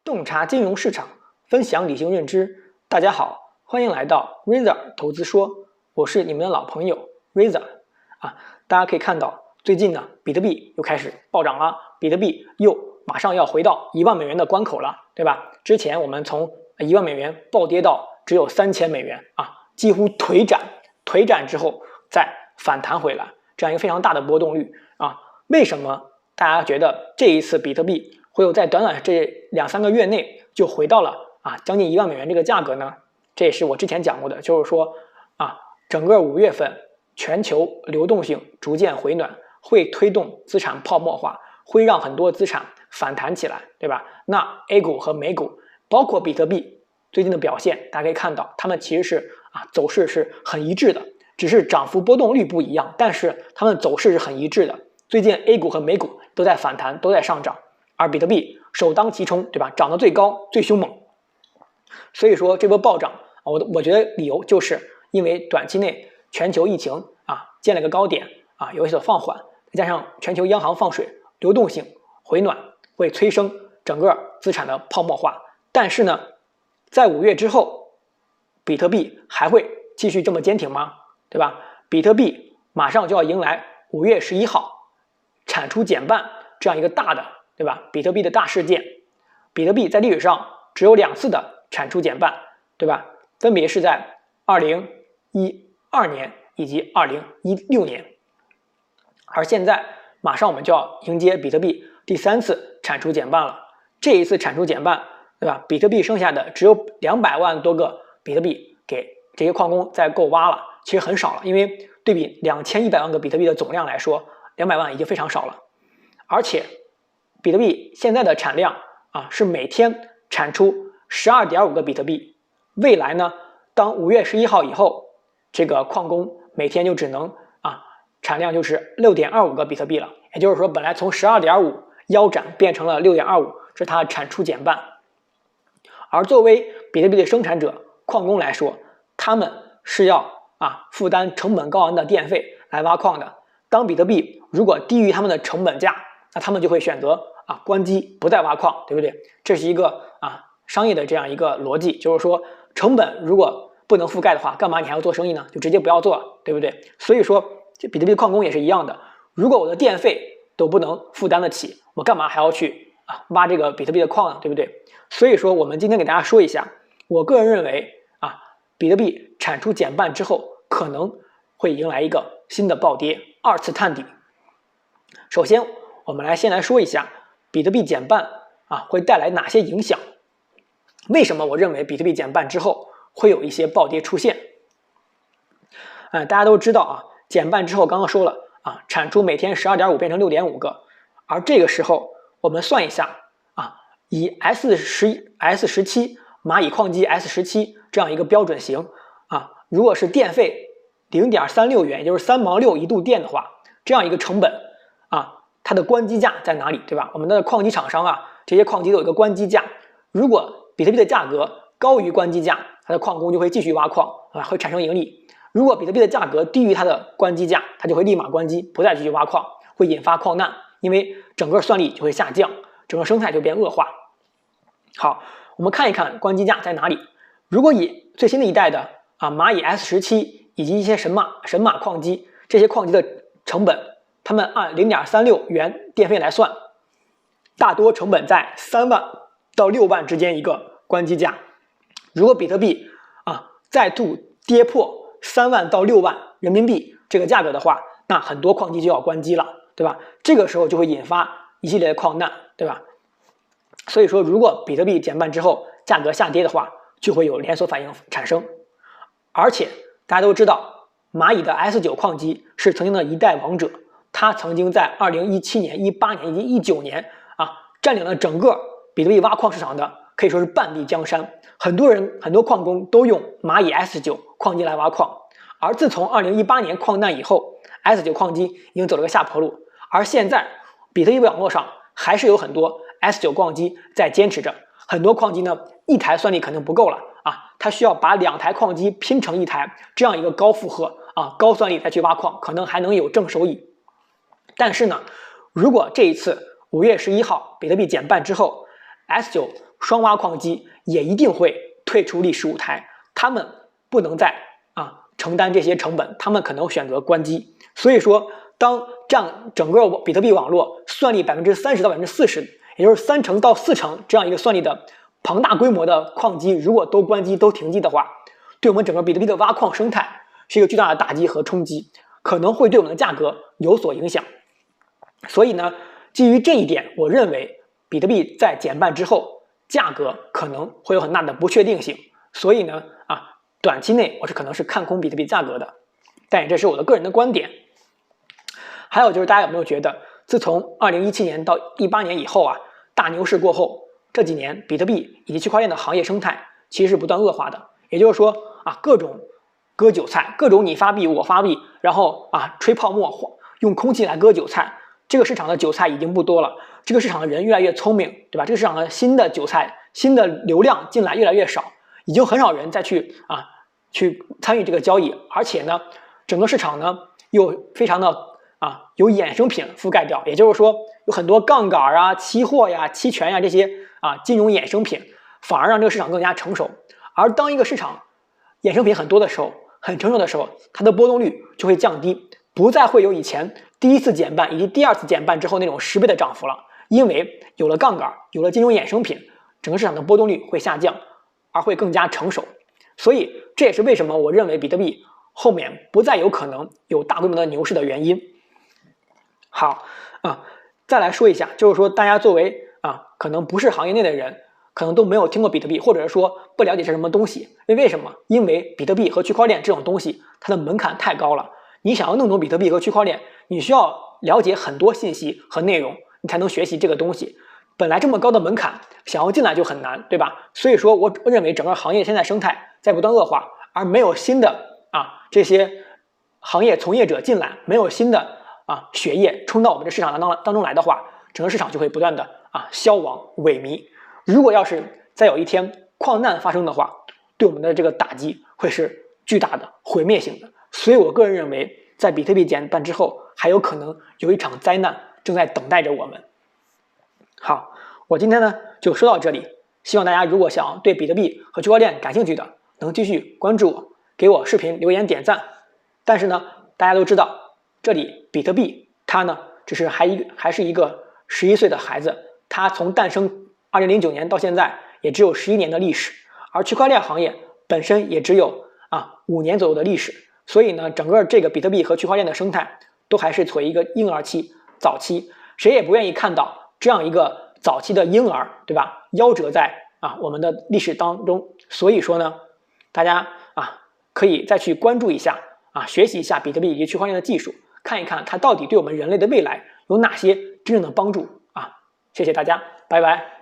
洞察金融市场，分享理性认知。大家好，欢迎来到 Razer 投资说，我是你们的老朋友 Razer 啊。大家可以看到，最近呢，比特币又开始暴涨了，比特币又马上要回到10000美元的关口了，对吧？之前我们从10000美元暴跌到只有3000美元啊，几乎腿斩之后再反弹回来，这样一个非常大的波动率啊。为什么大家觉得这一次比特币会有在短短这2-3个月内就回到了将近10000美元这个价格呢？这也是我之前讲过的，就是说整个5月份全球流动性逐渐回暖，会推动资产泡沫化，会让很多资产反弹起来，对吧？那 A 股和美股，包括比特币最近的表现，大家可以看到，它们其实是走势是很一致的，只是涨幅波动率不一样，但是它们走势是很一致的。最近 A 股和美股都在反弹，都在上涨，而比特币首当其冲，对吧？涨得最高最凶猛。所以说这波暴涨，我觉得理由就是因为短期内全球疫情见了个高点有所放缓，再加上全球央行放水，流动性回暖，会催生整个资产的泡沫化。但是呢，在5月之后，比特币还会继续这么坚挺吗？对吧？比特币马上就要迎来5月11号产出减半这样一个大的，对吧？比特币的大事件。比特币在历史上只有2次的产出减半，对吧？分别是在2012年以及2016年。而现在马上我们就要迎接比特币第3次产出减半了。这一次产出减半，对吧？比特币剩下的只有200万多个比特币给这些矿工在够挖了，其实很少了，因为对比2100万个比特币的总量来说，200万已经非常少了。而且比特币现在的产量是每天产出12.5个比特币，未来呢，当5月11号以后，这个矿工每天就只能产量就是6.25个比特币了，也就是说本来从12.5腰斩变成了6.25，这是它的产出减半。而作为比特币的生产者，矿工来说，他们是要负担成本高昂的电费来挖矿的。当比特币如果低于他们的成本价，那他们就会选择关机不再挖矿，对不对？这是一个商业的这样一个逻辑，就是说成本如果不能覆盖的话，干嘛你还要做生意呢？就直接不要做了，对不对？所以说这比特币矿工也是一样的，如果我的电费都不能负担得起，我干嘛还要去挖这个比特币的矿呢？对不对？所以说我们今天给大家说一下，我个人认为比特币产出减半之后可能会迎来一个新的暴跌，2次探底。首先我们先来说一下比特币减半会带来哪些影响。为什么我认为比特币减半之后会有一些暴跌出现？大家都知道减半之后刚刚说了产出每天12.5变成6.5个，而这个时候我们算一下以 S17 蚂蚁矿机 S17 这样一个标准型如果是电费0.36元，也就是3毛6一度电的话，这样一个成本它的关机价在哪里，对吧？我们的矿机厂商这些矿机都有一个关机价，如果比特币的价格高于关机价，它的矿工就会继续挖矿会产生盈利。如果比特币的价格低于它的关机价，它就会立马关机，不再继续挖矿，会引发矿难，因为整个算力就会下降，整个生态就变恶化。好，我们看一看关机价在哪里。如果以最新的一代的蚂蚁 S17 以及一些神马矿机，这些矿机的成本，他们按0.36元电费来算，大多成本在3万到6万之间一个关机价。如果比特币再度跌破3万到6万人民币这个价格的话，那很多矿机就要关机了，对吧？这个时候就会引发一系列的矿难，对吧？所以说如果比特币减半之后价格下跌的话，就会有连锁反应产生。而且大家都知道，蚂蚁的 S9 矿机是曾经的一代王者，它曾经在2017年、18年以及19年占领了整个比特币挖矿市场的可以说是半壁江山。很多矿工都用蚂蚁 S9 矿机来挖矿，而自从2018年矿难以后， S9 矿机已经走了个下坡路。而现在比特币网络上还是有很多 S9 矿机在坚持着，很多矿机呢一台算力肯定不够了它需要把2台矿机拼成一台，这样一个高负荷高算力再去挖矿，可能还能有正收益。但是呢，如果这一次5月11号比特币减半之后， S9 双挖矿机也一定会退出历史舞台，他们不能再承担这些成本，他们可能选择关机。所以说，当这样整个比特币网络算力30%到40%，也就是30%到40%这样一个算力的庞大规模的矿机，如果都关机都停机的话，对我们整个比特币的挖矿生态是一个巨大的打击和冲击，可能会对我们的价格有所影响。所以呢，基于这一点，我认为比特币在减半之后，价格可能会有很大的不确定性。所以呢，短期内我可能是看空比特币价格的，但也这是我的个人的观点。还有就是大家有没有觉得，自从2017年到18年以后大牛市过后，这几年比特币以及区块链的行业生态其实是不断恶化的。也就是说各种割韭菜，各种你发币我发币，然后吹泡沫，用空气来割韭菜。这个市场的韭菜已经不多了，这个市场的人越来越聪明，对吧？这个市场的新的韭菜、新的流量进来越来越少，已经很少人再去参与这个交易，而且呢，整个市场呢又非常的由衍生品覆盖掉，也就是说有很多杠杆期货期权这些金融衍生品，反而让这个市场更加成熟。而当一个市场衍生品很多的时候，很成熟的时候，它的波动率就会降低，不再会有以前第一次减半以及第二次减半之后那种10倍的涨幅了，因为有了杠杆，有了金融衍生品，整个市场的波动率会下降，而会更加成熟。所以这也是为什么我认为比特币后面不再有可能有大规模的牛市的原因。好再来说一下，就是说大家作为可能不是行业内的人，可能都没有听过比特币，或者说不了解是什么东西。为什么？因为比特币和区块链这种东西，它的门槛太高了。你想要弄懂比特币和区块链，你需要了解很多信息和内容，你才能学习这个东西。本来这么高的门槛，想要进来就很难，对吧？所以说我认为整个行业现在生态在不断恶化，而没有新的这些行业从业者进来，没有新的血液冲到我们的市场当中来的话，整个市场就会不断的消亡萎靡。如果要是再有一天矿难发生的话，对我们的这个打击会是巨大的、毁灭性的。所以我个人认为，在比特币减半之后，还有可能有一场灾难正在等待着我们。好，我今天呢就说到这里，希望大家如果想对比特币和区块链感兴趣的，能继续关注我，给我视频留言点赞。但是呢，大家都知道，这里比特币它呢只是还是一个11岁的孩子，它从诞生2009年到现在也只有11年的历史，而区块链行业本身也只有5年左右的历史。所以呢，整个这个比特币和区块链的生态都还是处于一个婴儿期、早期，谁也不愿意看到这样一个早期的婴儿，对吧？夭折在我们的历史当中。所以说呢，大家可以再去关注一下学习一下比特币以及区块链的技术，看一看它到底对我们人类的未来有哪些真正的帮助谢谢大家，拜拜。